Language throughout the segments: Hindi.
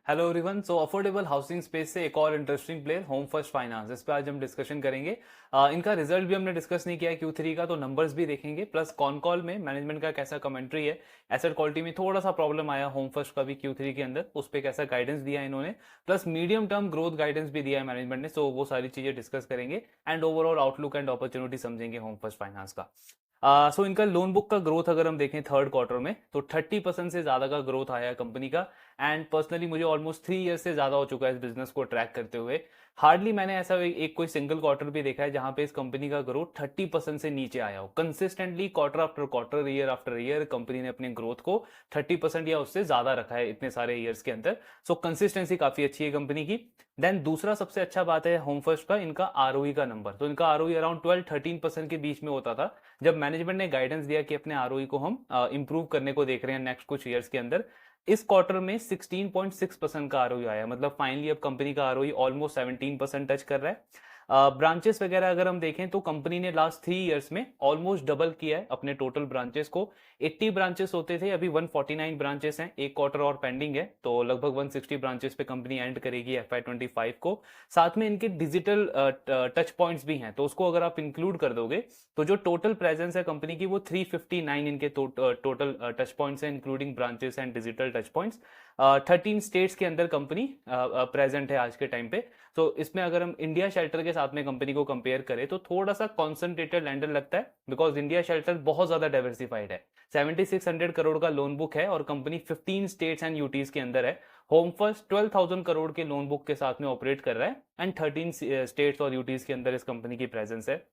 Hello everyone. सो अफोर्डेबल हाउसिंग स्पेस से एक और interesting player home first finance, इस पे आज हम डिस्कशन करेंगे। इनका रिजल्ट भी हमने डिस्कस नहीं किया है Q3 का, तो नंबर्स भी देखेंगे, प्लस कॉन कॉल में मैनेजमेंट का कैसा कमेंट्री है। एसेट क्वालिटी में थोड़ा सा प्रॉब्लम आया होम फर्स्ट का भी Q3 के अंदर, उस पर कैसा गाइडेंस दिया है इन्होंने, plus medium term growth guidance भी दिया है मैनेजमेंट ने। सो वो सारी चीजें डिस्कस करेंगे and overall outlook and opportunity समझेंगे होम फर्स्ट फाइनेंस का। सो इनका लोन बुक का ग्रोथ अगर हम देखें थर्ड क्वार्टर में, तो 30% से ज्यादा का ग्रोथ आया है कंपनी का। एंड पर्सनली मुझे ऑलमोस्ट 3 ईयर से ज्यादा हो चुका है इस बिजनेस को ट्रैक करते हुए। हार्डली मैंने ऐसा एक कोई सिंगल क्वार्टर भी देखा है जहां पे इस कंपनी का ग्रोथ 30% से नीचे आया हो। Consistently quarter after quarter, year after year company ने अपने ग्रोथ को 30% या उससे ज्यादा रखा है इतने सारे ईयर्स के अंदर। सो कंसिस्टेंसी काफी अच्छी है कंपनी की। देन दूसरा सबसे अच्छा बात है होम फर्स्ट का, इनका आरओई का नंबर। तो इनका आरओई अराउंड 12-13% के बीच में होता था जब मैनेजमेंट ने गाइडेंस दिया कि अपने आरओई को हम इंप्रूव करने को देख रहे हैं नेक्स्ट कुछ ईयर्स के अंदर। इस क्वार्टर में 16.6% का आरओई आया, मतलब फाइनली अब कंपनी का आरओई ऑलमोस्ट 17% टच कर रहा है। ब्रांचेस वगैरह अगर हम देखें तो कंपनी ने लास्ट 3 ईयर्स में ऑलमोस्ट डबल किया है अपने टोटल ब्रांचेस को। 80 ब्रांचेस होते थे, अभी 149 ब्रांचेस हैं, एक क्वार्टर और पेंडिंग है, तो लगभग 160 ब्रांचेस पे कंपनी एंड करेगी FY25 को। साथ में इनके डिजिटल टच पॉइंट्स भी हैं, तो उसको अगर आप इंक्लूड कर दोगे तो जो टोटल प्रेजेंस है कंपनी की वो 359 इनके टोटल टच पॉइंट्स हैं, including branches and digital touch points. 13 states के अंदर कंपनी प्रेजेंट है आज के टाइम पे। तो इसमें अगर हम इंडिया शेल्टर के साथ में कंपनी को कंपेयर करें तो थोड़ा सा कॉन्सेंट्रेटेड लेंडर लगता है, बिकॉज इंडिया शेल्टर बहुत ज्यादा डाइवर्सिफाइड है। 7600 करोड़ का लोन बुक है और कंपनी 15 स्टेट्स एंड यूटीज के अंदर है। होम फर्स्ट 12,000 करोड़ के लोन बुक के साथ में ऑपरेट कर रहा है एंड 13 स्टेट्स और यूटीज के अंदर इस कंपनी की प्रेजेंस है।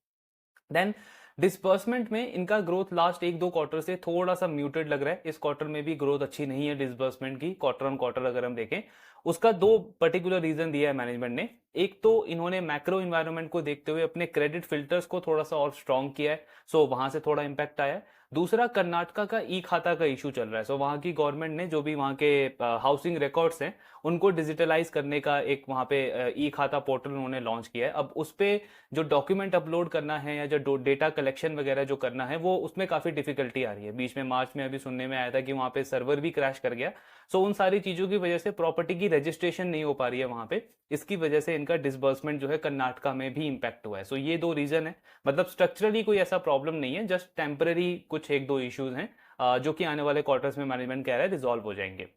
देन डिसबर्समेंट में इनका ग्रोथ लास्ट 1-2 क्वार्टर से थोड़ा सा म्यूटेड लग रहा है। इस क्वार्टर में भी ग्रोथ अच्छी नहीं है डिसबर्समेंट की, क्वार्टर ऑन क्वार्टर अगर हम देखें। उसका दो पर्टिकुलर रीजन दिया है मैनेजमेंट ने। एक तो इन्होंने मैक्रो इन्वायरमेंट को देखते हुए अपने क्रेडिट फिल्टर्स को थोड़ा सा और स्ट्रॉन्ग किया है, सो वहां से थोड़ा इंपैक्ट आया है। दूसरा, कर्नाटका का ई खाता का इशू चल रहा है, सो वहां की गवर्नमेंट ने जो भी वहां के हाउसिंग रिकॉर्ड्स हैं उनको डिजिटलाइज करने का एक वहां पे ई खाता पोर्टल उन्होंने लॉन्च किया है। अब उस पे जो डॉक्यूमेंट अपलोड करना है या जो डेटा कलेक्शन वगैरह जो करना है वो उसमें काफी डिफिकल्टी आ रही है। बीच में मार्च में अभी सुनने में आया था कि वहां पे सर्वर भी क्रैश कर गया। सो उन सारी चीजों की वजह से प्रॉपर्टी की रजिस्ट्रेशन नहीं हो पा रही है वहां पे। इसकी वजह से इनका डिसबर्समेंट जो है कर्नाटका में भी इंपैक्ट हुआ है। सो ये दो रीजन है, मतलब स्ट्रक्चरली कोई ऐसा प्रॉब्लम नहीं है, जस्ट टेम्पररी कुछ 1-2 इश्यूज हैं जो कि आने वाले क्वार्टर्स में मैनेजमेंट कह रहा है रिजॉल्व हो जाएंगे।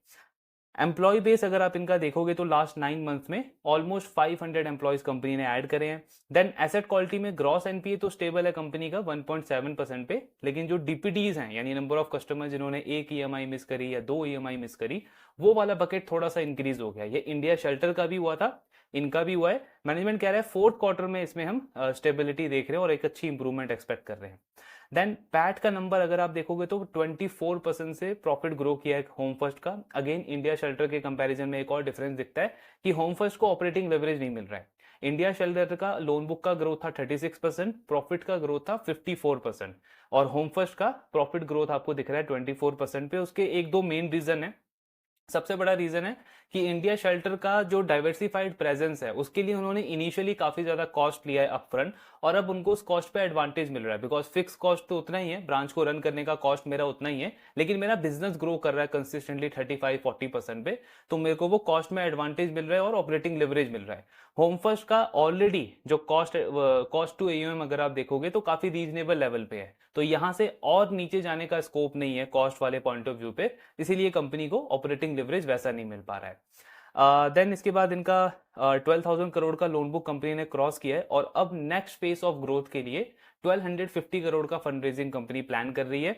एम्प्लॉय बेस अगर आप इनका देखोगे तो लास्ट 9 मंथ में ऑलमोस्ट 500 एम्प्लॉयज कंपनी ने ऐड करे हैं। देन एसेट क्वालिटी में ग्रॉस एनपीए तो स्टेबल है कंपनी का 1.7% पे, लेकिन जो डीपीडीज हैं यानी नंबर ऑफ कस्टमर जिन्होंने एक ईएमआई मिस करी या 2 ईएमआई मिस करी, वो वाला बकेट थोड़ा सा इंक्रीज हो गया। ये इंडिया शेल्टर का भी हुआ था, इनका भी हुआ है। मैनेजमेंट कह रहा है फोर्थ क्वार्टर में इसमें हम स्टेबिलिटी देख रहे हैं और एक अच्छी इंप्रूवमेंट एक्सपेक्ट कर रहे हैं। देन पैट का नंबर अगर आप देखोगे तो 24% से प्रॉफिट ग्रो किया है होम फर्स्ट का। अगेन इंडिया शेल्टर के कंपैरिजन में एक और डिफरेंस दिखता है कि होम फर्स्ट को ऑपरेटिंग लेवरेज नहीं मिल रहा है। इंडिया शेल्टर का लोन बुक का ग्रोथ था 36%, प्रॉफिट का ग्रोथ था 54%, और होम फर्स्ट का प्रॉफिट ग्रोथ आपको दिख रहा है 24% पे। उसके एक दो मेन रीजन है। सबसे बड़ा रीजन है कि इंडिया शेल्टर का जो डाइवर्सिफाइड प्रेजेंस है उसके लिए उन्होंने इनिशियली काफी ज्यादा कॉस्ट लिया है अपफ्रंट, और अब उनको उस कॉस्ट पे एडवांटेज मिल रहा है, बिकॉज फिक्स कॉस्ट तो उतना ही है, ब्रांच को रन करने का कॉस्ट मेरा उतना ही है, लेकिन मेरा बिजनेस ग्रो कर रहा है कंसिस्टेंटली 35-40% पे, तो मेरे को वो कॉस्ट में एडवांटेज मिल रहा है और ऑपरेटिंग लिवरेज मिल रहा है। होम फर्स्ट का ऑलरेडी जो कॉस्ट टू एयूएम अगर आप देखोगे तो काफी रीजनेबल लेवल पे है, तो यहां से और नीचे जाने का स्कोप नहीं है कॉस्ट वाले पॉइंट ऑफ व्यू पे, इसीलिए कंपनी को ऑपरेटिंग लिवरेज वैसा नहीं मिल पा रहा है। देन इसके बाद इनका 12,000 करोड़ का लोन बुक कंपनी ने क्रॉस किया है और अब नेक्स्ट फेज ऑफ ग्रोथ के लिए 1250 करोड़ का फंड रेजिंग कंपनी प्लान कर रही है।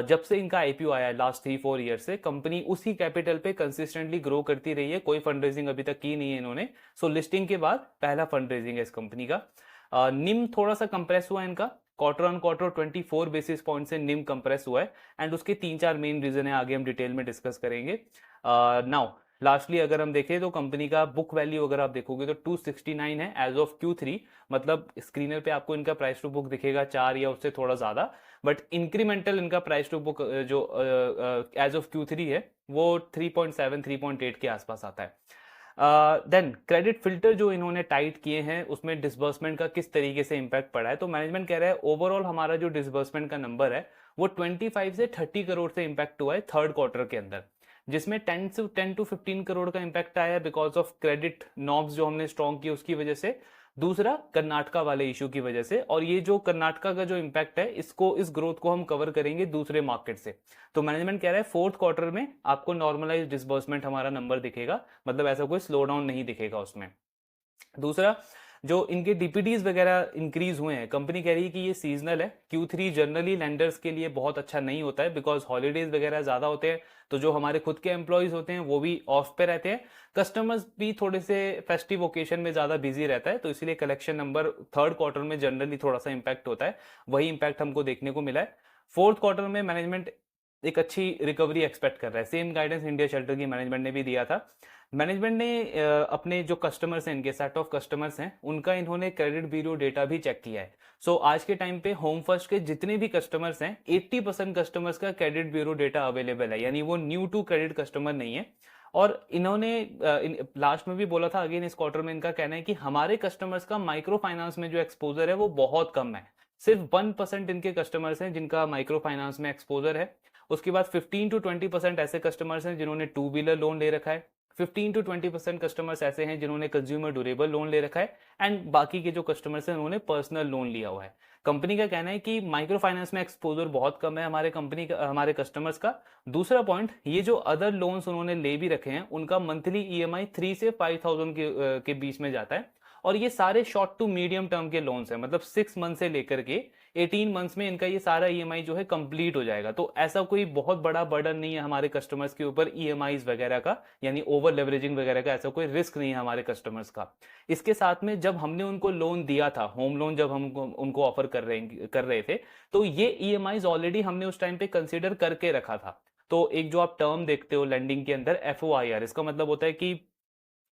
जब से इनका आईपीओ आया है लास्ट 3-4 ईयर से कंपनी उसी कैपिटल पे कंसिस्टेंटली ग्रो करती रही है, कोई फंड रेजिंग अभी तक की नहीं है इन्होंने। सो लिस्टिंग के बाद पहला फंड रेजिंग है इस कंपनी का। निम थोड़ा सा कंप्रेस हुआ है इनका, quarter on quarter 24 basis point से निम कंप्रेस हुआ है, एंड उसके 3-4 मेन रीजन है, आगे हम डिटेल में डिस्कस करेंगे। नाउ लास्टली अगर हम देखें तो कंपनी का बुक वैल्यू अगर आप देखोगे तो 269 है एज ऑफ Q3, मतलब स्क्रीनर पे आपको इनका प्राइस टू बुक दिखेगा 4 या उससे थोड़ा ज्यादा, बट इंक्रीमेंटल इनका प्राइस टू बुक जो एज ऑफ Q3 है वो 3.7-3.8 के आसपास आता है। देन क्रेडिट फिल्टर जो इन्होंने टाइट किए हैं उसमें डिसबर्समेंट का किस तरीके से इंपैक्ट पड़ा है, तो मैनेजमेंट कह रहा है ओवरऑल हमारा जो डिसबर्समेंट का नंबर है वो 25 से 30 करोड़ से इंपैक्ट हुआ है थर्ड क्वार्टर के अंदर। जिसमें 10 to 15 करोड़ का इम्पैक्ट आया बिकॉज ऑफ क्रेडिट नॉर्म्स जो हमने स्ट्रॉन्ग की उसकी वजह से, दूसरा कर्नाटका वाले इशू की वजह से, और ये जो कर्नाटका का जो इम्पैक्ट है इसको, इस ग्रोथ को हम कवर करेंगे दूसरे मार्केट से। तो मैनेजमेंट कह रहा है फोर्थ क्वार्टर में आपको नॉर्मलाइज डिसबर्समेंट हमारा नंबर दिखेगा, मतलब ऐसा कोई स्लो डाउन नहीं दिखेगा उसमें। दूसरा, जो इनके डीपीडीज वगैरह इंक्रीज हुए हैं, कंपनी कह रही है कि ये सीजनल है। Q3 जनरली लेंडर्स के लिए बहुत अच्छा नहीं होता है बिकॉज हॉलीडेज वगैरह ज्यादा होते हैं, तो जो हमारे खुद के एम्प्लॉयज होते हैं वो भी ऑफ पे रहते हैं, कस्टमर्स भी थोड़े से फेस्टिव ओकेशन में ज्यादा बिजी रहता है, तो इसलिए कलेक्शन नंबर थर्ड क्वार्टर में जनरली थोड़ा सा इंपैक्ट होता है। वही इंपैक्ट हमको देखने को मिला है। फोर्थ क्वार्टर में मैनेजमेंट एक अच्छी रिकवरी एक्सपेक्ट कर रहा है। सेम गाइडेंस इंडिया शेल्टर की मैनेजमेंट ने भी दिया था। मैनेजमेंट ने अपने जो कस्टमर्स हैं, इनके सेट ऑफ कस्टमर्स हैं, उनका इन्होंने क्रेडिट ब्यूरो डेटा भी चेक किया है। सो आज के टाइम पे होम फर्स्ट के जितने भी कस्टमर्स हैं, 80% कस्टमर्स का क्रेडिट ब्यूरो डेटा अवेलेबल है, यानी वो न्यू टू क्रेडिट कस्टमर नहीं है। और इन्होंने लास्ट में भी बोला था, अगेन इस क्वार्टर में इनका कहना है कि हमारे कस्टमर्स का माइक्रो फाइनेंस में जो एक्सपोजर है वो बहुत कम है। सिर्फ 1% इनके कस्टमर्स हैं जिनका माइक्रो फाइनेंस में एक्सपोजर है। उसके बाद 15 to 20% ऐसे कस्टमर्स हैं जिन्होंने टू व्हीलर लोन ले रखा है। 15 to 20% कस्टमर्स ऐसे हैं जिन्होंने कंज्यूमर ड्यूरेबल लोन ले रखा है, एंड बाकी के जो कस्टमर्स हैं उन्होंने पर्सनल लोन लिया हुआ है। कंपनी का कहना है कि माइक्रो फाइनेंस में एक्सपोजर बहुत कम है हमारे कंपनी का, हमारे कस्टमर्स का। दूसरा पॉइंट, ये जो अदर लोन्स उन्होंने ले भी रखे हैं उनका मंथली ईएमआई 3 से 5,000 के बीच में जाता है, और ये सारे शॉर्ट टू मीडियम टर्म के लोन्स हैं, मतलब 6 मंथ से लेकर के 18 मंथ्स में इनका ये सारा ईएमआई जो है कंप्लीट हो जाएगा। तो ऐसा कोई बहुत बड़ा बर्डन नहीं है हमारे कस्टमर्स के ऊपर ईएमआईज वगैरह का, यानी ओवर लेवरेजिंग वगैरह का ऐसा कोई रिस्क नहीं है हमारे कस्टमर्स का। इसके साथ में जब हमने उनको लोन दिया था, होम लोन जब हम उनको ऑफर कर रहे थे, तो ये ईएमआईज ऑलरेडी हमने उस टाइम पे कंसिडर करके रखा था। तो एक जो आप टर्म देखते हो लेंडिंग के अंदर, एफओआईआर, इसका मतलब होता है कि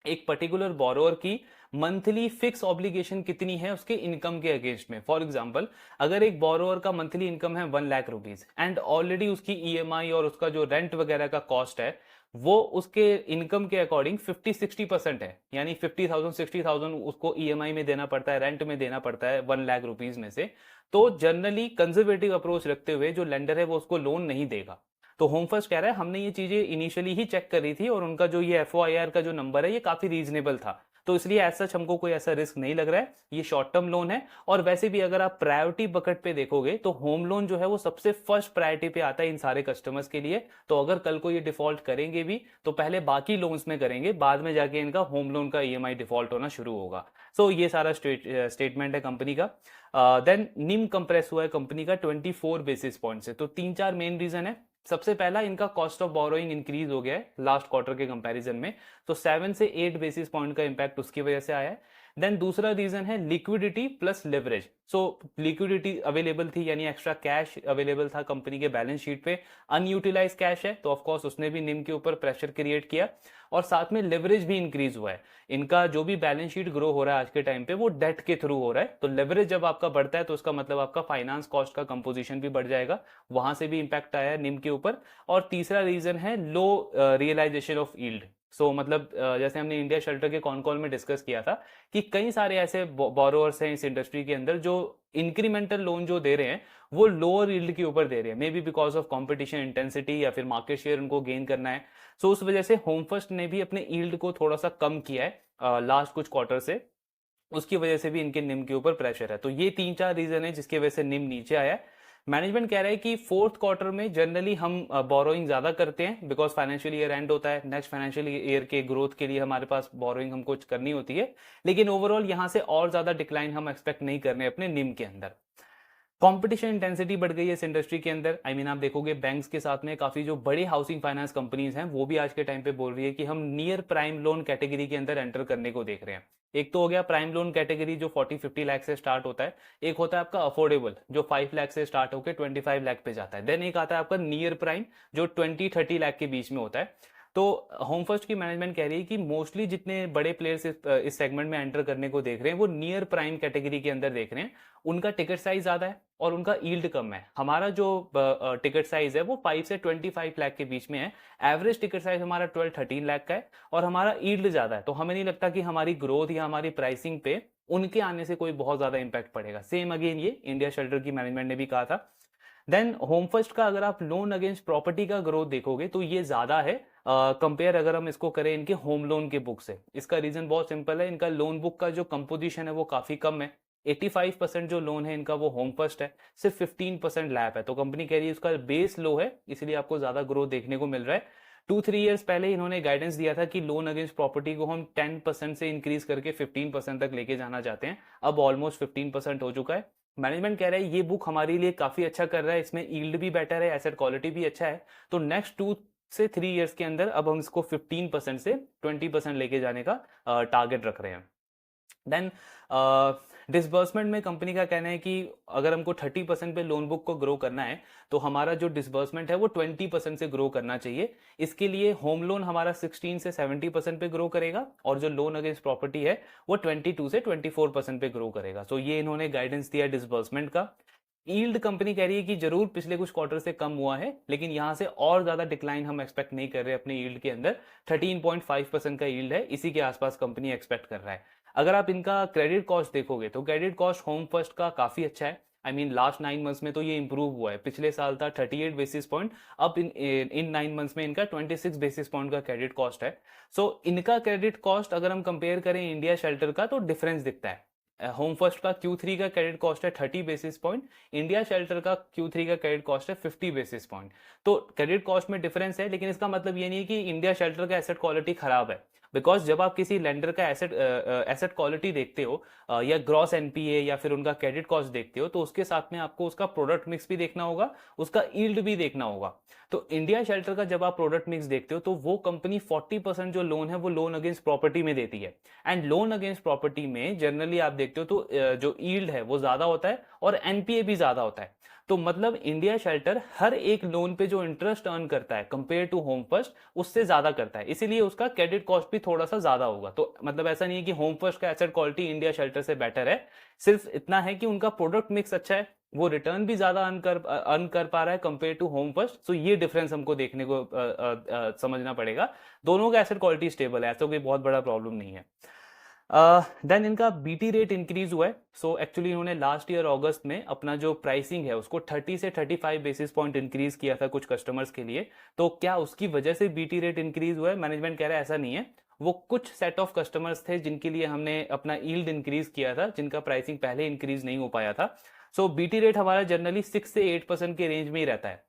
एक पर्टिकुलर बोरोअर की मंथली फिक्स ऑब्लिगेशन कितनी है उसके इनकम के अगेंस्ट में। फॉर एग्जांपल, अगर एक बोरोअर का मंथली इनकम है 1 लाख रुपीज एंड ऑलरेडी उसकी ईएमआई और उसका जो रेंट वगैरह का कॉस्ट है वो उसके इनकम के अकॉर्डिंग 50-60% है, यानी 50,000-60,000 उसको ईएमआई में देना पड़ता है, रेंट में देना पड़ता है 1 लाख रुपीज में से, तो जनरली कंजर्वेटिव अप्रोच रखते हुए जो लेंडर है वो उसको लोन नहीं देगा। तो होम फर्स्ट कह रहा है हमने ये चीजें इनिशियली ही चेक करी थी और उनका जो ये एफओआईआर का जो नंबर है ये काफी रीजनेबल था, तो इसलिए एज सच हमको कोई ऐसा रिस्क नहीं लग रहा है। ये शॉर्ट टर्म लोन है, और वैसे भी अगर आप प्रायोरिटी बकेट पे देखोगे तो होम लोन जो है वो सबसे फर्स्ट प्रायोरिटी पे आता है इन सारे कस्टमर्स के लिए। तो अगर कल को ये डिफॉल्ट करेंगे भी तो पहले बाकी लोन्स में करेंगे, बाद में जाके इनका होम लोन का ईएमआई डिफॉल्ट होना शुरू होगा। सो ये सारा स्टेटमेंट है कंपनी का। देन निम कंप्रेस हुआ है कंपनी का 24 बेसिस पॉइंट से। तो 3-4 मेन रीजन है। सबसे पहला, इनका कॉस्ट ऑफ बोरोइंग इंक्रीज हो गया है लास्ट क्वार्टर के कंपैरिजन में, तो 7 से 8 बेसिस पॉइंट का इंपैक्ट उसकी वजह से आया है। देन दूसरा रीजन है liquidity plus leverage. So liquidity available थी, यानी एक्स्ट्रा कैश अवेलेबल था कंपनी के बैलेंस शीट पे, अनयूटिलाइज कैश है, तो ऑफकोर्स उसने भी निम के ऊपर प्रेशर क्रिएट किया, और साथ में लेवरेज भी इंक्रीज हुआ है। इनका जो भी बैलेंस शीट ग्रो हो रहा है आज के टाइम पे वो डेट के थ्रू हो रहा है, तो लेवरेज जब आपका बढ़ता है तो उसका मतलब आपका फाइनेंस कॉस्ट का कंपोजिशन भी बढ़ जाएगा, वहां से भी इंपैक्ट आया है निम के ऊपर। और तीसरा रीजन है लो रियलाइजेशन ऑफ यील्ड। सो मतलब जैसे हमने इंडिया शेल्टर के कॉन कॉल में डिस्कस किया था कि कई सारे ऐसे बोरोअर्स हैं इस इंडस्ट्री के अंदर जो इंक्रीमेंटल लोन जो दे रहे हैं वो लोअर यील्ड के ऊपर दे रहे हैं, may be because of competition intensity या फिर मार्केट शेयर उनको गेन करना है। सो उस वजह से होम फर्स्ट ने भी अपने यील्ड को थोड़ा सा कम किया है लास्ट कुछ क्वार्टर से, उसकी वजह से भी इनके निम के ऊपर प्रेशर है। तो ये 3-4 रीजन है जिसकी वजह से निम नीचे आया है। मैनेजमेंट कह रहा है कि फोर्थ क्वार्टर में जनरली हम बोरोइंग ज्यादा करते हैं बिकॉज फाइनेंशियल ईयर एंड होता है, नेक्स्ट फाइनेंशियल ईयर के ग्रोथ के लिए हमारे पास बोरोइंग हमको करनी होती है, लेकिन ओवरऑल यहां से और ज्यादा डिक्लाइन हम एक्सपेक्ट नहीं कर रहे अपने निम के अंदर। कंपटीशन इंटेंसिटी बढ़ गई है इस इंडस्ट्री के अंदर। आप देखोगे बैंक्स के साथ में काफी जो बड़े हाउसिंग फाइनेंस कंपनीज हैं वो भी आज के टाइम पे बोल रही है कि हम नियर प्राइम लोन कैटेगरी के अंदर एंटर करने को देख रहे हैं। एक तो हो गया प्राइम लोन कैटेगरी जो 40-50 लाख से स्टार्ट होता है, एक होता है आपका अफोर्डेबल जो 5 लाख से स्टार्ट होकर 25 लाख पे जाता है, देन एक आता है आपका नियर प्राइम जो 20-30 लाख के बीच में होता है। तो होम फर्स्ट की मैनेजमेंट कह रही है कि मोस्टली जितने बड़े प्लेयर्स इस सेगमेंट में एंटर करने को देख रहे हैं वो नियर प्राइम कैटेगरी के अंदर देख रहे हैं। उनका टिकट साइज ज्यादा है और उनका यील्ड कम है। हमारा जो टिकट साइज है वो 5 से 25 लाख के बीच में है, एवरेज टिकट साइज हमारा 12-13 लाख का है, और हमारा यील्ड ज्यादा है। तो हमें नहीं लगता कि हमारी ग्रोथ या हमारी प्राइसिंग पे उनके आने से कोई बहुत ज्यादा इंपैक्ट पड़ेगा। सेम अगेन ये इंडिया शेल्टर की मैनेजमेंट ने भी कहा था। देन होम फर्स्ट का अगर आप लोन अगेंस्ट प्रॉपर्टी का ग्रोथ देखोगे तो ये ज्यादा है कंपेयर अगर हम इसको करें इनके होम लोन के बुक से। इसका रीजन बहुत सिंपल है, इनका लोन बुक का जो कंपोजिशन है वो काफी कम है। 85% जो लोन है इनका वो होम फर्स्ट है, सिर्फ 15% लैप है। तो कंपनी कह रही है उसका बेस लो है, इसलिए आपको ज्यादा ग्रोथ देखने को मिल रहा है। 2-3 ईयर्स पहले इन्होंने गाइडेंस दिया था कि लोन अगेंस्ट प्रॉपर्टी को हम 10% से इंक्रीज करके 15% तक लेके जाना चाहते हैं। अब ऑलमोस्ट 15% हो चुका है। मैनेजमेंट कह रहा है ये बुक हमारे लिए काफी अच्छा कर रहा है, इसमें यील्ड भी बेटर है, एसेट क्वालिटी भी अच्छा है। तो नेक्स्ट 2 से 3 ईयर्स के अंदर अब हम इसको 15% से 20% लेके जाने का टारगेट रख रहे हैं। देन डिसबर्समेंट में कंपनी का कहना है कि अगर हमको 30% पे लोन बुक को ग्रो करना है तो हमारा जो डिसबर्समेंट है वो 20% से ग्रो करना चाहिए। इसके लिए होम लोन हमारा 16 से 70% पे ग्रो करेगा और जो लोन अगेंस्ट प्रॉपर्टी है वो 22 से 24% पे ग्रो करेगा। तो ये इन्होंने गाइडेंस दिया डिसबर्समेंट का। यील्ड कंपनी कह रही है कि जरूर पिछले कुछ क्वार्टर से कम हुआ है, लेकिन यहां से और ज्यादा डिक्लाइन हम एक्सपेक्ट नहीं कर रहे अपने यील्ड के अंदर। 13.5% का यील्ड है, इसी के आसपास कंपनी एक्सपेक्ट कर रहा है। अगर आप इनका क्रेडिट कॉस्ट देखोगे तो क्रेडिट कॉस्ट होम फर्स्ट का काफी अच्छा है। आई मीन लास्ट 9 मंथ्स में तो ये इंप्रूव हुआ है। पिछले साल था 38 बेसिस पॉइंट, अब इन 9 मंथ्स में इनका 26 बेसिस पॉइंट का क्रेडिट कॉस्ट है। सो इनका क्रेडिट कॉस्ट अगर हम कंपेयर करें इंडिया शेल्टर का तो डिफरेंस दिखता है। होम फर्स्ट का Q3 का क्रेडिट कॉस्ट है 30 बेसिस पॉइंट, इंडिया शेल्टर का Q3 का क्रेडिट कॉस्ट है 50 बेसिस पॉइंट। तो क्रेडिट कॉस्ट में डिफरेंस है, लेकिन इसका मतलब ये नहीं है कि इंडिया शेल्टर का एसेट क्वालिटी खराब है। बिकॉज जब आप किसी लेंडर का एसेट क्वालिटी देखते हो या ग्रॉस एनपीए या फिर उनका क्रेडिट कॉस्ट देखते हो तो उसके साथ में आपको उसका प्रोडक्ट मिक्स भी देखना होगा, उसका यील्ड भी देखना होगा। तो इंडिया शेल्टर का जब आप प्रोडक्ट मिक्स देखते हो तो वो कंपनी 40% जो लोन है वो लोन अगेंस्ट प्रॉपर्टी में देती है। एंड लोन अगेंस्ट प्रॉपर्टी में जनरली आप देखते हो तो जो यील्ड है वो ज्यादा होता है और एनपीए भी ज्यादा होता है। तो मतलब इंडिया शेल्टर हर एक लोन पे जो इंटरेस्ट अर्न करता है कंपेयर टू होम फर्स्ट उससे ज्यादा करता है, इसीलिए उसका क्रेडिट कॉस्ट भी थोड़ा सा ज्यादा होगा। तो मतलब ऐसा नहीं है कि होम फर्स्ट का एसेट क्वालिटी इंडिया शेल्टर से बेटर है, सिर्फ इतना है कि उनका प्रोडक्ट मिक्स अच्छा है, वो रिटर्न भी ज्यादा अर्न कर पा रहा है कंपेयर टू होम फर्स्ट। सो ये डिफरेंस हमको देखने को समझना पड़ेगा। दोनों का एसेट क्वालिटी स्टेबल है, ऐसा कोई बहुत बड़ा प्रॉब्लम नहीं है। देन इनका बीटी रेट इंक्रीज हुआ है। सो एक्चुअली इन्होंने लास्ट ईयर अगस्त में अपना जो प्राइसिंग है उसको 30 से 35 बेसिस पॉइंट इंक्रीज किया था कुछ कस्टमर्स के लिए। तो क्या उसकी वजह से बीटी रेट इंक्रीज हुआ है? मैनेजमेंट कह रहा है ऐसा नहीं है। वो कुछ सेट ऑफ कस्टमर्स थे जिनके लिए हमने अपना यील्ड इंक्रीज किया था, जिनका प्राइसिंग पहले इंक्रीज नहीं हो पाया था। सो बीटी रेट हमारा जनरली 6 से 8% के रेंज में ही रहता है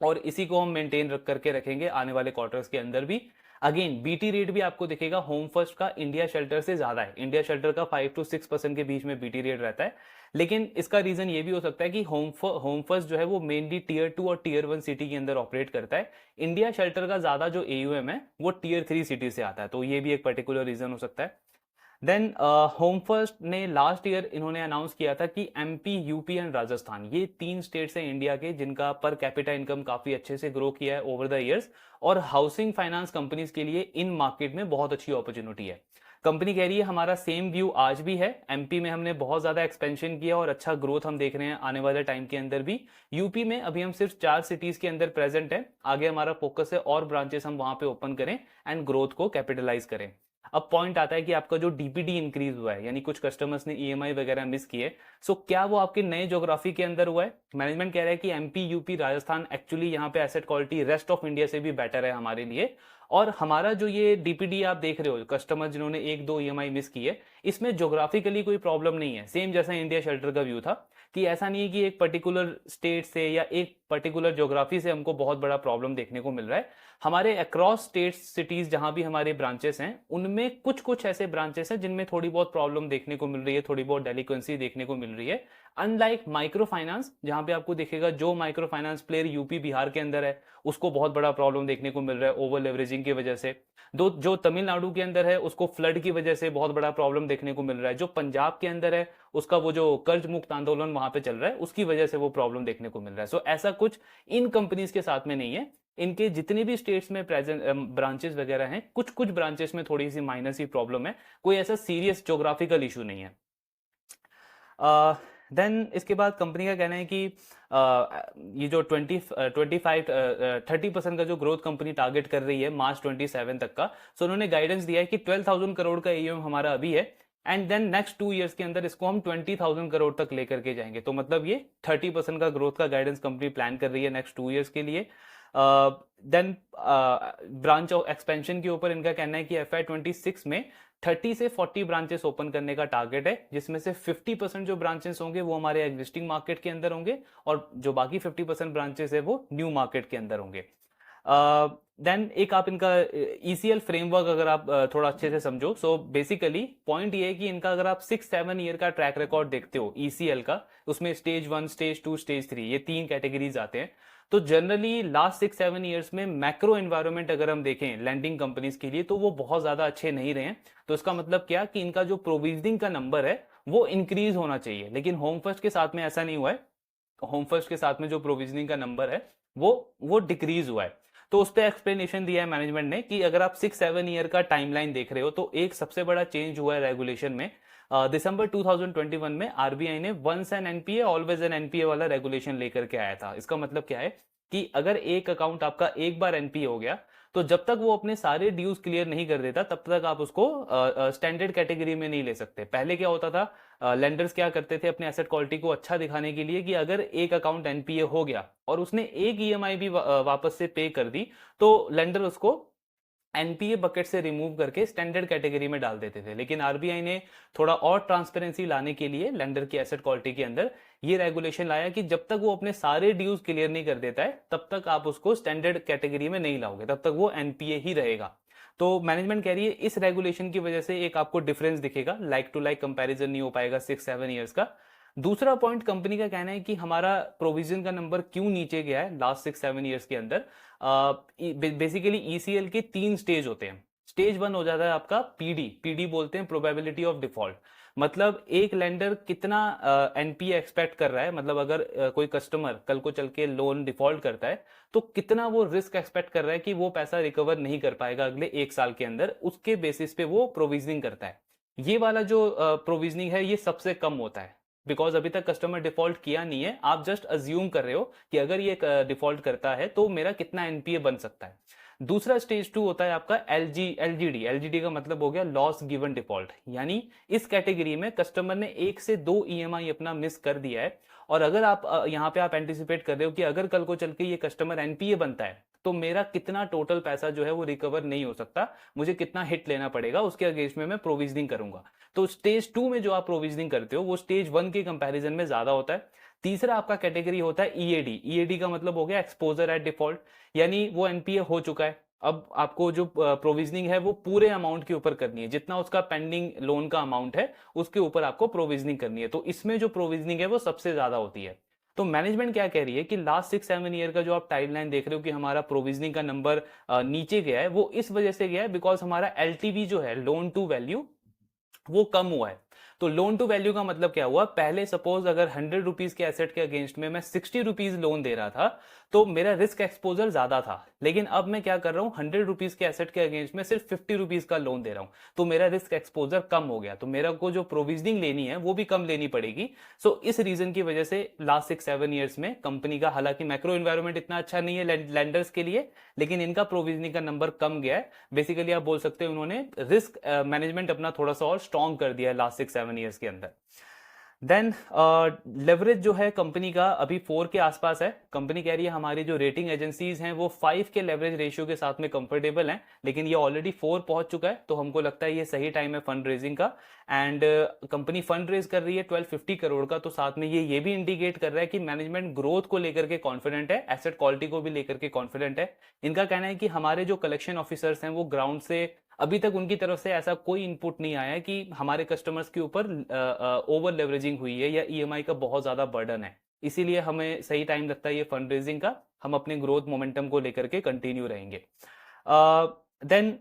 और इसी को हम मेंटेन रख करके रखेंगे आने वाले क्वार्टर्स के अंदर भी। अगेन बीटी रेट भी आपको दिखेगा होम फर्स्ट का इंडिया शेल्टर से ज्यादा है। इंडिया शेल्टर का 5 to 6% के बीच में बीटी रेट रहता है, लेकिन इसका रीजन ये भी हो सकता है कि होम फर्स्ट जो है वो मेनली टियर 2 और टियर 1 सिटी के अंदर ऑपरेट करता है। इंडिया शेल्टर का ज्यादा जो एयूएम है वो टियर 3 सिटी से आता है, तो ये भी एक पर्टिकुलर रीजन हो सकता है। देन होम फर्स्ट ने लास्ट ईयर इन्होंने अनाउंस किया था कि एमपी, यूपी एंड राजस्थान ये 3 स्टेट्स हैं इंडिया के जिनका पर कैपिटा इनकम काफी अच्छे से ग्रो किया है ओवर द इयर्स, और हाउसिंग फाइनेंस कंपनीज के लिए इन मार्केट में बहुत अच्छी अपॉर्चुनिटी है। कंपनी कह रही है हमारा सेम व्यू आज भी है। एमपी में हमने बहुत ज्यादा एक्सपेंशन किया और अच्छा ग्रोथ हम देख रहे हैं आने वाले टाइम के अंदर भी। यूपी में अभी हम सिर्फ 4 सिटीज के अंदर प्रेजेंट है, आगे हमारा फोकस है और ब्रांचेस हम वहां पे ओपन करें एंड ग्रोथ को कैपिटलाइज करें। अब पॉइंट आता है कि आपका जो डीपीडी इंक्रीज हुआ है, यानी कुछ कस्टमर्स ने ईएमआई वगैरह मिस किए, सो क्या वो आपके नए ज्योग्राफी के अंदर हुआ है? मैनेजमेंट कह रहा है कि एमपी, यूपी, राजस्थान एक्चुअली यहाँ पे asset quality rest of India से भी बेटर है हमारे लिए। और हमारा जो ये डीपीडी आप देख रहे हो कस्टमर जिन्होंने 1-2 ईएमआई मिस किए, इसमें ज्योग्राफिकली कोई प्रॉब्लम नहीं है। सेम जैसा इंडिया शेल्टर का व्यू था कि ऐसा नहीं है कि एक पर्टिकुलर स्टेट से या एक पर्टिकुलर ज्योग्राफी से हमको बहुत बड़ा प्रॉब्लम देखने को मिल रहा है। हमारे अक्रॉस स्टेट्स, सिटीज जहां भी हमारे ब्रांचेस हैं उनमें कुछ कुछ ऐसे ब्रांचेस हैं जिनमें थोड़ी बहुत प्रॉब्लम देखने को मिल रही है, थोड़ी बहुत डेलिक्वेंसी देखने को मिल रही है। अनलाइक माइक्रो फाइनेंस जहां पे आपको दिखेगा जो micro finance player UP, Bihar के अंदर है उसको बहुत बड़ा प्रॉब्लम देखने को मिल रहा है ओवर लेवरेजिंग की वजह से। जो तमिलनाडु के अंदर है उसको फ्लड की वजह से बहुत बड़ा प्रॉब्लम देखने को मिल रहा है। जो पंजाब के अंदर है उसका वो जो कर्ज मुक्त आंदोलन वहां पे चल रहा है उसकी वजह से वो प्रॉब्लम देखने को मिल रहा है। सो ऐसा कुछ इन कंपनीज के साथ में नहीं है। इनके जितने भी स्टेट्स में प्रेजेंट ब्रांचेस वगैरह हैं, कुछ कुछ ब्रांचेस में थोड़ी सी माइनर सी प्रॉब्लम है, कोई ऐसा सीरियस ज्योग्राफिकल इशू नहीं है। देन इसके बाद कंपनी का कहना है कि ये जो 30% का जो ग्रोथ कंपनी टारगेट कर रही है मार्च 27 तक का, सो उन्होंने गाइडेंस दिया है कि 12,000 करोड़ का एयूएम हमारा अभी है, एंड देन नेक्स्ट 2 इयर्स के अंदर इसको हम 20,000 करोड़ तक लेकर के जाएंगे। तो मतलब ये 30% का ग्रोथ का गाइडेंस कंपनी प्लान कर रही है नेक्स्ट 2 इयर्स के लिए। देन ब्रांच एक्सपेंशन के ऊपर इनका कहना है कि FY26 में 30 से 40 ब्रांचेस ओपन करने का टारगेट है, जिसमें से 50% जो ब्रांचेस होंगे वो हमारे एग्जिस्टिंग मार्केट के अंदर होंगे और जो बाकी 50% ब्रांचेस है वो न्यू मार्केट के अंदर होंगे। देन एक आप इनका ECL फ्रेमवर्क अगर आप थोड़ा अच्छे से समझो, सो बेसिकली पॉइंट ये है कि इनका अगर आप 6-7 ईयर का ट्रैक रिकॉर्ड देखते हो ECL का, उसमें स्टेज 1, स्टेज 2, स्टेज 3 ये 3 कैटेगरीज आते हैं। तो जनरली लास्ट 6-7 ईयर्स में मैक्रो एनवायरनमेंट अगर हम देखें लैंडिंग कंपनीज के लिए तो वो बहुत ज्यादा अच्छे नहीं रहे हैं। तो इसका मतलब क्या कि इनका जो प्रोविजनिंग का नंबर है वो इंक्रीज होना चाहिए, लेकिन होम फर्स्ट के साथ में ऐसा नहीं हुआ है। होम फर्स्ट के साथ में जो प्रोविजनिंग का नंबर है वो डिक्रीज हुआ है। तो उस पर एक्सप्लेनेशन दिया है मैनेजमेंट ने कि अगर आप 6-7 ईयर का टाइमलाइन देख रहे हो तो एक सबसे बड़ा चेंज हुआ है रेगुलेशन में। दिसंबर 2021 में आरबीआई ने once an NPA always an NPA वाला रेगुलेशन लेकर के आया था। इसका मतलब क्या है कि अगर एक अकाउंट आपका एक बार एनपीए हो गया तो जब तक वो अपने सारे ड्यूज क्लियर नहीं कर देता तब तक आप उसको स्टैंडर्ड कैटेगरी में नहीं ले सकते। पहले क्या होता था, लेंडर्स क्या करते थे अपने एसेट क्वालिटी को अच्छा दिखाने के लिए कि अगर एक अकाउंट एनपीए हो गया और उसने एक ईएमआई भी वापस से पे कर दी तो लेंडर उसको एनपीए बकेट से रिमूव करके स्टैंडर्ड कैटेगरी में डाल देते थे। लेकिन आरबीआई ने थोड़ा और ट्रांसपेरेंसी लाने के लिए लेंडर की एसेट क्वालिटी के अंदर ये रेगुलेशन लाया कि जब तक वो अपने सारे ड्यूज क्लियर नहीं कर देता है तब तक आप उसको स्टैंडर्ड कैटेगरी में नहीं लाओगे, तब तक वो एनपीए ही रहेगा। तो मैनेजमेंट कह रही है इस रेगुलेशन की वजह से एक आपको डिफरेंस दिखेगा, लाइक टू लाइक कंपैरिजन नहीं हो पाएगा 6-7 ईयर्स का। दूसरा पॉइंट कंपनी का कहना है कि हमारा प्रोविजन का नंबर क्यों नीचे गया है लास्ट 6-7 ईयर्स के अंदर। बेसिकली ईसीएल के 3 स्टेज होते हैं। स्टेज 1 हो जाता है आपका पीडी बोलते हैं, प्रोबेबिलिटी ऑफ डिफॉल्ट। मतलब एक लेंडर कितना एनपीए एक्सपेक्ट कर रहा है, मतलब अगर कोई कस्टमर कल को चल के लोन डिफॉल्ट करता है तो कितना वो रिस्क एक्सपेक्ट कर रहा है कि वो पैसा रिकवर नहीं कर पाएगा अगले 1 साल के अंदर, उसके बेसिस पे वो प्रोविजनिंग करता है। ये वाला जो प्रोविजनिंग है ये सबसे कम होता है, बिकॉज अभी तक कस्टमर डिफॉल्ट किया नहीं है, आप जस्ट अज्यूम कर रहे हो कि अगर ये डिफॉल्ट करता है तो मेरा कितना एनपीए बन सकता है। दूसरा स्टेज 2 होता है आपका एलजीडी का मतलब हो गया लॉस गिवन डिफॉल्ट, यानी इस कैटेगरी में कस्टमर ने 1 से 2 ईएमआई अपना मिस कर दिया है और अगर आप यहाँ पे आप एंटिसिपेट कर रहे हो कि अगर कल को चल के ये कस्टमर एनपीए बनता है तो मेरा कितना टोटल पैसा जो है वो रिकवर नहीं हो सकता, मुझे कितना हिट लेना पड़ेगा, उसके अगेंस्ट में मैं प्रोविजनिंग करूंगा। तो स्टेज 2 में जो आप प्रोविजनिंग करते हो वो स्टेज 1 के कंपैरिजन में ज्यादा होता है। तीसरा आपका कैटेगरी होता है ईएडी का मतलब हो गया एक्सपोजर एट डिफॉल्ट, यानी वो एनपीए हो चुका है, अब आपको जो प्रोविजनिंग है वो पूरे अमाउंट के ऊपर करनी है, जितना उसका पेंडिंग लोन का अमाउंट है उसके ऊपर आपको प्रोविजनिंग करनी है। तो इसमें जो प्रोविजनिंग है वो सबसे ज्यादा होती है। तो मैनेजमेंट क्या कह रही है कि लास्ट 6-7 ईयर का जो आप टाइमलाइन देख रहे हो कि हमारा प्रोविजनिंग का नंबर नीचे गया है, वो इस वजह से गया है बिकॉज हमारा एलटीवी जो है लोन टू वैल्यू वो कम हुआ है। तो लोन टू वैल्यू का मतलब क्या हुआ, पहले सपोज अगर 100 रुपीज के एसेट के अगेंस्ट में मैं 60 रुपीज लोन दे रहा था तो मेरा रिस्क एक्सपोजर ज्यादा था, लेकिन अब मैं क्या कर रहा हूं 100 रुपीज के एसेट के अगेंस्ट में सिर्फ 50 रुपीज का लोन दे रहा हूं, तो मेरा रिस्क एक्सपोजर कम हो गया, तो मेरा को जो प्रोविजनिंग लेनी है वो भी कम लेनी पड़ेगी। सो इस रीजन की वजह से लास्ट 6-7 ईयर्स में कंपनी का, हालांकि मैक्रो एनवायरनमेंट इतना अच्छा नहीं है लेंडर्स के लिए, लेकिन इनका प्रोविजनिंग का नंबर कम गया है। बेसिकली आप बोल सकते हैं उन्होंने रिस्क मैनेजमेंट अपना थोड़ा सा और स्ट्रॉन्ग कर दिया है लास्ट 6-7 ईयर्स के अंदर। देन लेवरेज जो है कंपनी का अभी 4 के आसपास है। कंपनी कह रही है हमारी जो रेटिंग एजेंसीज हैं वो 5 के लेवरेज रेशियो के साथ में कंफर्टेबल हैं, लेकिन ये ऑलरेडी 4 पहुंच चुका है, तो हमको लगता है ये सही टाइम है फंड रेजिंग का। एंड कंपनी फंड रेज कर रही है 1250 करोड़ का, तो साथ में ये भी इंडिकेट कर रहा है कि मैनेजमेंट ग्रोथ को लेकर के कॉन्फिडेंट है, एसेट क्वालिटी को भी लेकर के कॉन्फिडेंट है। इनका कहना है कि हमारे जो कलेक्शन ऑफिसर्स हैं वो ग्राउंड से अभी तक उनकी तरफ से ऐसा कोई इनपुट नहीं आया है कि हमारे कस्टमर्स के ऊपर ओवर लेवरेजिंग हुई है या ईएमआई का बहुत ज्यादा बर्डन है, इसीलिए हमें सही टाइम लगता है ये फंड रेजिंग का। हम अपने ग्रोथ मोमेंटम को लेकर के कंटिन्यू रहेंगे। देन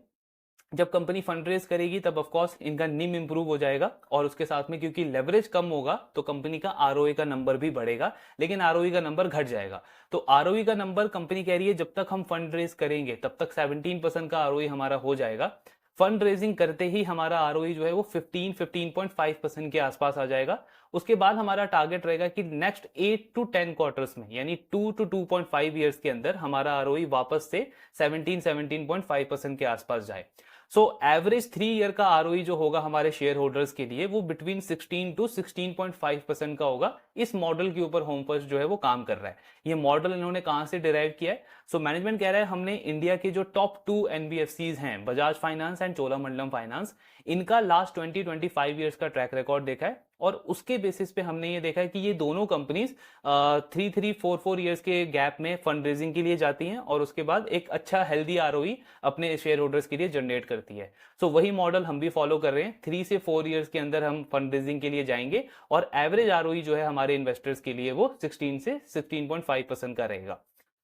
जब कंपनी फंड रेज करेगी तब ऑफ कोर्स इनका निम इंप्रूव हो जाएगा, और उसके साथ में क्योंकि लेवरेज कम होगा तो कंपनी का आरओई का नंबर भी बढ़ेगा, लेकिन आरओई का नंबर घट जाएगा। तो आरओई का नंबर कंपनी कह रही है जब तक हम फंड रेज करेंगे तब तक 17% का आरओई हमारा हो जाएगा। फंड रेजिंग करते ही हमारा आरओई जो है वो 15-15.5% के आसपास आ जाएगा। उसके बाद हमारा टारगेट रहेगा कि नेक्स्ट 8 to 10 क्वार्टर्स में, यानी 2 to 2.5 ईयर्स के अंदर हमारा आरओई वापस से 17-17.5% के आसपास जाए। सो एवरेज 3 ईयर का आरओई जो होगा हमारे शेयर होल्डर्स के लिए वो बिटवीन 16 टू 16.5% का होगा। इस मॉडल के ऊपर होम फर्स्ट जो है वो काम कर रहा है। ये मॉडल इन्होंने कहां से डिराइव किया है? सो मैनेजमेंट कह रहा है हमने इंडिया के जो टॉप 2 एनबीएफसीज हैं, Bajaj finance and Cholamandalam finance, इनका लास्ट 20-25 ईयर्स का ट्रैक रिकॉर्ड देखा है और उसके बेसिस पे हमने ये देखा है कि ये दोनों कंपनीज 3-4 ईयर्स के गैप में फंड रेजिंग के लिए जाती हैं और उसके बाद एक अच्छा हेल्दी आरओई अपने शेयर होल्डर्स के लिए जनरेट करती है। सो वही मॉडल हम भी फॉलो कर रहे हैं। 3 से 4 ईयर्स के अंदर हम फंड रेजिंग के लिए जाएंगे और एवरेज आरओई जो है हमारे इन्वेस्टर्स के लिए वो 16 से 16.5% का रहेगा।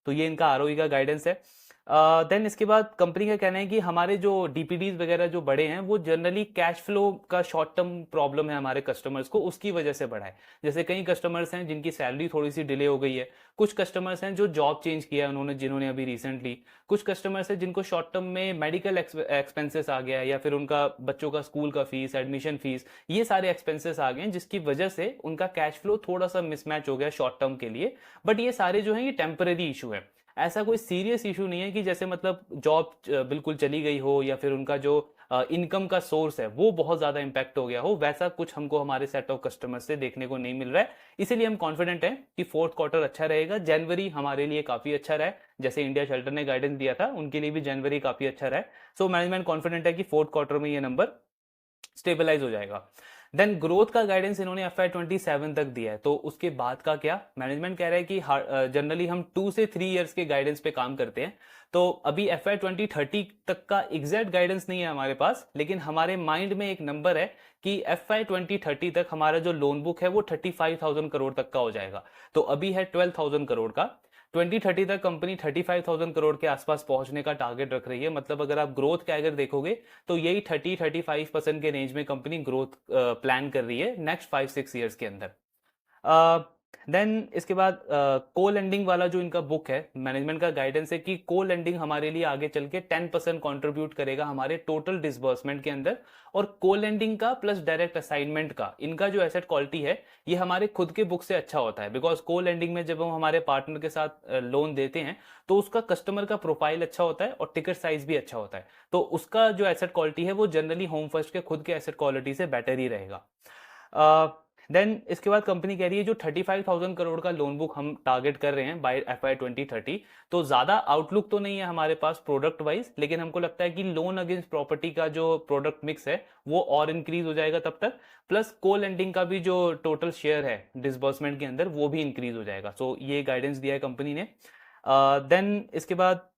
तो ये इनका आरओई का गाइडेंस है। देन इसके बाद कंपनी का कहना है कि हमारे जो डीपीडीज वगैरह जो बड़े हैं वो जनरली कैश फ्लो का शॉर्ट टर्म प्रॉब्लम है हमारे कस्टमर्स को, उसकी वजह से बढ़ा है। जैसे कई कस्टमर्स हैं जिनकी सैलरी थोड़ी सी डिले हो गई है, कुछ कस्टमर्स हैं जो जॉब चेंज किया है उन्होंने जिन्होंने अभी रिसेंटली, कुछ कस्टमर्स हैं जिनको शॉर्ट टर्म में मेडिकल एक्सपेंसेस आ गया है या फिर उनका बच्चों का स्कूल का फीस, एडमिशन फीस, ये सारे एक्सपेंसेस आ गए हैं जिसकी वजह से उनका कैश फ्लो थोड़ा सा मिसमैच हो गया शॉर्ट टर्म के लिए। बट ये सारे जो है ये टेम्पररी इशू है, ऐसा कोई सीरियस इशू नहीं है कि जैसे मतलब जॉब बिल्कुल चली गई हो या फिर उनका जो इनकम का सोर्स है वो बहुत ज्यादा इंपैक्ट हो गया हो। वैसा कुछ हमको हमारे सेट ऑफ कस्टमर से देखने को नहीं मिल रहा है। इसीलिए हम कॉन्फिडेंट हैं कि फोर्थ क्वार्टर अच्छा रहेगा। जनवरी हमारे लिए काफी अच्छा रहा है, जैसे इंडिया शेल्टर ने गाइडेंस दिया था उनके लिए भी जनवरी काफी अच्छा रहा है। सो मैनेजमेंट कॉन्फिडेंट है कि फोर्थ क्वार्टर में ये नंबर स्टेबलाइज हो जाएगा। देन ग्रोथ का गाइडेंस इन्होंने FY27 तक दिया है, तो उसके बाद का क्या? मैनेजमेंट कह रहा है कि जनरली हम 2 से 3 ईयर्स के गाइडेंस पे काम करते हैं। तो अभी FY2030 तक का एग्जैक्ट गाइडेंस नहीं है हमारे पास, लेकिन हमारे माइंड में एक नंबर है कि FY2030 तक हमारा जो लोन बुक है वो 35,000 करोड़ तक का हो जाएगा। तो अभी है 12,000 करोड़ का। 2030 तक कंपनी 35,000 करोड़ के आसपास पहुंचने का टारगेट रख रही है। मतलब अगर आप ग्रोथ का अगर देखोगे तो यही 30-35% के रेंज में कंपनी ग्रोथ प्लान कर रही है नेक्स्ट 5-6 ईयर्स के अंदर। देन इसके बाद को लेंडिंग वाला जो इनका बुक है, मैनेजमेंट का गाइडेंस है कि को लेंडिंग हमारे लिए आगे चल के 10% कॉन्ट्रीब्यूट करेगा हमारे टोटल डिसबर्समेंट के अंदर। और को लेंडिंग का प्लस डायरेक्ट असाइनमेंट का इनका जो एसेट क्वालिटी है ये हमारे खुद के बुक से अच्छा होता है। बिकॉज को लेंडिंग में जब हम हमारे पार्टनर के साथ लोन देते हैं तो उसका कस्टमर का प्रोफाइल अच्छा होता है और टिकट साइज भी अच्छा होता है, तो उसका जो एसेट क्वालिटी है वो जनरली होम फर्स्ट के खुद के एसेट क्वालिटी से बेटर ही रहेगा। देन इसके बाद कंपनी कह रही है जो 35,000 करोड़ का लोन बुक हम टारगेट कर रहे हैं बाय FY2030, तो ज्यादा आउटलुक तो नहीं है हमारे पास प्रोडक्ट वाइज, लेकिन हमको लगता है कि लोन अगेंस्ट प्रॉपर्टी का जो प्रोडक्ट मिक्स है वो और इंक्रीज हो जाएगा तब तक, प्लस को लेंडिंग का भी जो टोटल शेयर है डिसबर्समेंट के अंदर वो भी इंक्रीज हो जाएगा। सो ये गाइडेंस दिया है कंपनी ने। देन इसके बाद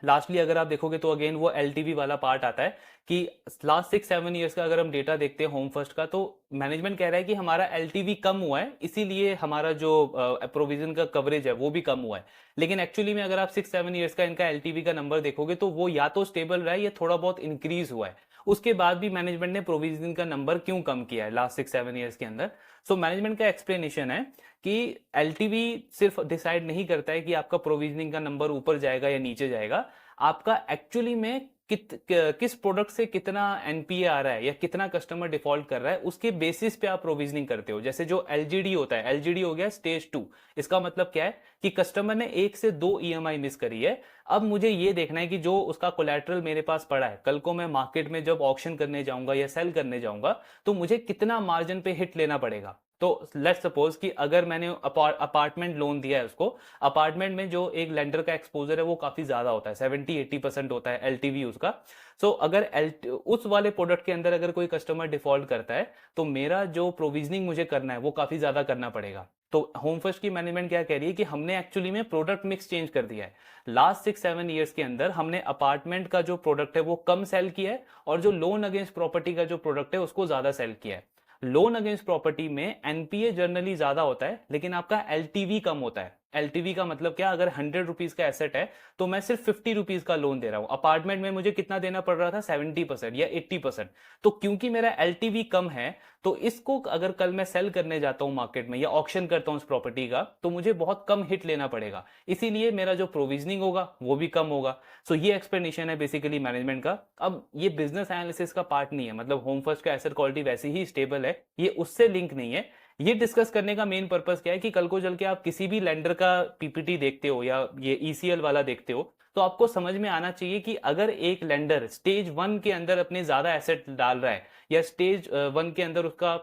लास्टली अगर आप देखोगे तो अगेन वो एलटीवी वाला पार्ट आता है कि लास्ट 6-7 ईयर्स का अगर हम डेटा देखते हैं होम फर्स्ट का, तो मैनेजमेंट कह रहा है कि हमारा एलटीवी कम हुआ है, इसीलिए हमारा जो प्रोविजन का कवरेज है वो भी कम हुआ है। लेकिन एक्चुअली में अगर आप 6-7 ईयर्स का इनका एलटीवी का नंबर देखोगे तो वो या तो स्टेबल रहा है या थोड़ा बहुत इंक्रीज हुआ है। उसके बाद भी मैनेजमेंट ने प्रोविजन का नंबर क्यों कम किया है लास्ट 6-7 ईयर्स के अंदर? सो मैनेजमेंट का एक्सप्लेनेशन है कि एलटीवी सिर्फ डिसाइड नहीं करता है कि आपका प्रोविजनिंग का नंबर ऊपर जाएगा या नीचे जाएगा, आपका एक्चुअली में किस प्रोडक्ट से कितना एनपीए आ रहा है या कितना कस्टमर डिफॉल्ट कर रहा है उसके बेसिस पे आप प्रोविजनिंग करते हो। जैसे जो एलजीडी होता है, एलजीडी हो गया स्टेज 2, इसका मतलब क्या है कि कस्टमर ने 1 से 2 ईएमआई मिस करी है। अब मुझे ये देखना है कि जो उसका कोलैटरल मेरे पास पड़ा है, कल को मैं मार्केट में जब ऑक्शन करने जाऊंगा या सेल करने जाऊंगा तो मुझे कितना मार्जिन पे हिट लेना पड़ेगा। तो लेट्स सपोज कि अगर मैंने अपार्टमेंट लोन दिया है उसको, अपार्टमेंट में जो एक लेंडर का एक्सपोजर है वो काफी ज्यादा होता है, 70-80% होता है एलटीवी उसका। सो अगर उस वाले प्रोडक्ट के अंदर अगर कोई कस्टमर डिफॉल्ट करता है तो मेरा जो प्रोविजनिंग मुझे करना है वो काफी ज्यादा करना पड़ेगा। तो होम फर्स्ट की मैनेजमेंट क्या कह रही है कि हमने एक्चुअली में प्रोडक्ट मिक्स चेंज कर दिया है। लास्ट 6-7 ईयर्स के अंदर हमने अपार्टमेंट का जो प्रोडक्ट है वो कम सेल किया है और जो लोन अगेंस्ट प्रॉपर्टी का जो प्रोडक्ट है उसको ज्यादा सेल किया है। लोन अगेंस्ट प्रॉपर्टी में एनपीए जनरली ज्यादा होता है लेकिन आपका एलटीवी कम होता है। एलटीवी का मतलब क्या? अगर 100 रुपीज का एसेट है तो मैं सिर्फ 50 रुपीज का लोन दे रहा हूं। अपार्टमेंट में मुझे कितना देना पड़ रहा था? 70% या 80%। तो क्योंकि मेरा एलटीवी कम है तो इसको अगर कल मैं सेल करने जाता हूं मार्केट में या ऑक्शन करता हूं उस प्रॉपर्टी का तो मुझे बहुत कम हिट लेना पड़ेगा, इसीलिए मेरा जो प्रोविजनिंग होगा वो भी कम होगा। सो ये एक्सप्लेनेशन है बेसिकली मैनेजमेंट का। अब ये बिजनेस एनालिसिस का पार्ट नहीं है, मतलब होम फर्स्ट का एसेट क्वालिटी वैसी ही स्टेबल है, ये उससे लिंक नहीं है। ये डिस्कस करने का मेन पर्पस क्या है कि कल को चल के आप किसी भी लेंडर का पीपीटी देखते हो या ये ईसीएल वाला देखते हो तो तो आपको समझ में आना चाहिए कि अगर एक लेंडर स्टेज 1 के अंदर अपने ज्यादा एसेट डाल रहा है या स्टेज 1 के अंदर उसका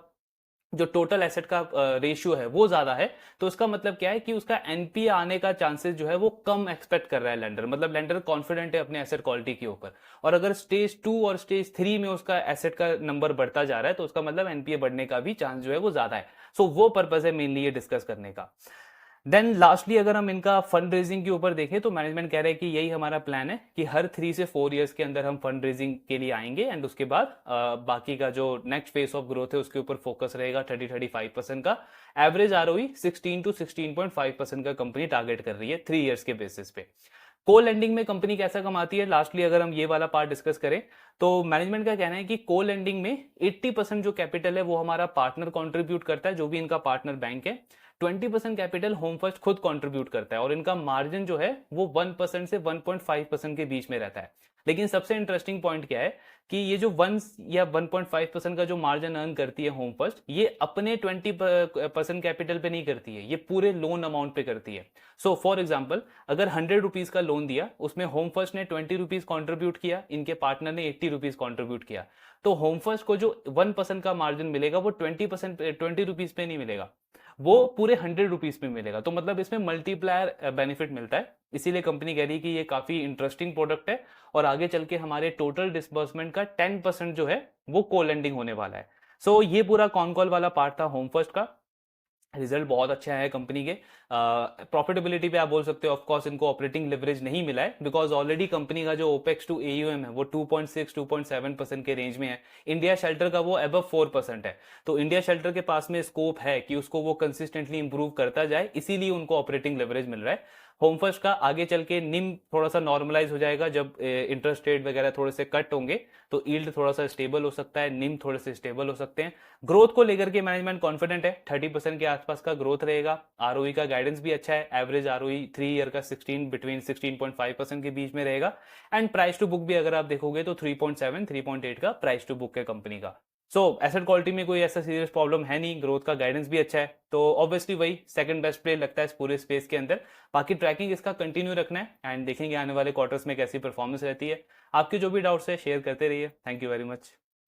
जो टोटल एसेट का रेशियो है वो ज्यादा है, तो उसका मतलब क्या है कि उसका एनपीए आने का चांसेस जो है वो कम एक्सपेक्ट कर रहा है लेंडर, मतलब लेंडर कॉन्फिडेंट है अपने एसेट क्वालिटी के ऊपर। और अगर स्टेज 2 और स्टेज 3 में उसका एसेट का नंबर बढ़ता जा रहा है तो उसका मतलब एनपीए बढ़ने का भी चांस जो है वो ज्यादा है। सो वो पर्पज है मेनली ये डिस्कस करने का। देन लास्टली अगर हम इनका फंड रेजिंग के ऊपर देखें तो मैनेजमेंट कह रहा है कि यही हमारा प्लान है कि हर 3 से 4 इयर्स के अंदर हम फंड रेजिंग के लिए आएंगे एंड उसके बाद बाकी का जो नेक्स्ट फेज ऑफ ग्रोथ है उसके ऊपर फोकस रहेगा 30-35% का। एवरेज आरओई 16 to 16.5% का कंपनी टारगेट कर रही है 3 इयर्स के बेसिस पे। को लेंडिंग में कंपनी कैसा कमाती है, लास्टली अगर हम ये वाला पार्ट डिस्कस करें तो मैनेजमेंट का कहना है कि को लेंडिंग में 80% जो कैपिटल है वो हमारा पार्टनर कंट्रीब्यूट करता है, जो भी इनका पार्टनर बैंक है। 20% कैपिटल होम फर्स्ट खुद कंट्रीब्यूट करता है और इनका मार्जिन जो है वो 1% से 1.5% के बीच में रहता है। लेकिन सबसे इंटरेस्टिंग पॉइंट क्या है कि ये जो 1 या 1.5% का जो मार्जिन अर्न करती है होम फर्स्ट, ये अपने 20% कैपिटल पे नहीं करती है, ये पूरे लोन अमाउंट पे करती है। सो फॉर एग्जाम्पल अगर 100 रुपीज का लोन दिया, उसमें होम फर्स्ट ने 20 रुपीज कॉन्ट्रीब्यूट किया, इनके पार्टनर ने 80 रुपीज कॉन्ट्रीब्यूट किया, तो होम फर्स्ट को जो 1% का मार्जिन मिलेगा वो 20 रुपीज पे नहीं मिलेगा, वो पूरे 100 रुपीज में मिलेगा। तो मतलब इसमें मल्टीप्लायर बेनिफिट मिलता है, इसीलिए कंपनी कह रही है कि ये काफी इंटरेस्टिंग प्रोडक्ट है और आगे चल के हमारे टोटल डिसबर्समेंट का 10% जो है वो को लेंडिंग होने वाला है। सो ये पूरा कॉन कॉल वाला पार्ट था होम फर्स्ट का। रिजल्ट बहुत अच्छा है कंपनी के। प्रॉफिटेबिलिटी पे आप बोल सकते हो ऑफ कोर्स इनको ऑपरेटिंग लिवरेज नहीं मिला है बिकॉज ऑलरेडी कंपनी का जो ओपेक्स टू एयूएम है वो 2.6-2.7% के रेंज में है। इंडिया शेल्टर का वो अबव 4% है, तो इंडिया शेल्टर के पास में स्कोप है कि उसको वो कंसिस्टेंटली इंप्रूव करता जाए, इसीलिए उनको ऑपरेटिंग लिवरेज मिल रहा है। होम फर्स्ट का आगे चल के निम थोड़ा सा नॉर्मलाइज हो जाएगा जब इंटरेस्ट रेट वगैरह थोड़े से कट होंगे, तो यील्ड थोड़ा सा स्टेबल हो सकता है, निम थोड़े से स्टेबल हो सकते हैं। ग्रोथ को लेकर के मैनेजमेंट कॉन्फिडेंट है, 30% के आसपास का ग्रोथ रहेगा। आरओई का गाइडेंस भी अच्छा है, एवरेज आरओई 3 ईयर का 16 के बीच में रहेगा। एंड प्राइस टू बुक भी अगर आप देखोगे तो 3.7-3.8 का प्राइस टू बुक है कंपनी का। सो एसेट क्वालिटी में कोई ऐसा सीरियस प्रॉब्लम है नहीं, ग्रोथ का गाइडेंस भी अच्छा है, तो ऑब्वियसली वही सेकंड बेस्ट प्ले लगता है इस पूरे स्पेस के अंदर। बाकी ट्रैकिंग इसका कंटिन्यू रखना है एंड देखेंगे आने वाले क्वार्टर्स में कैसी परफॉर्मेंस रहती है। आपके जो भी डाउट्स है शेयर करते रहिए। Thank you very much.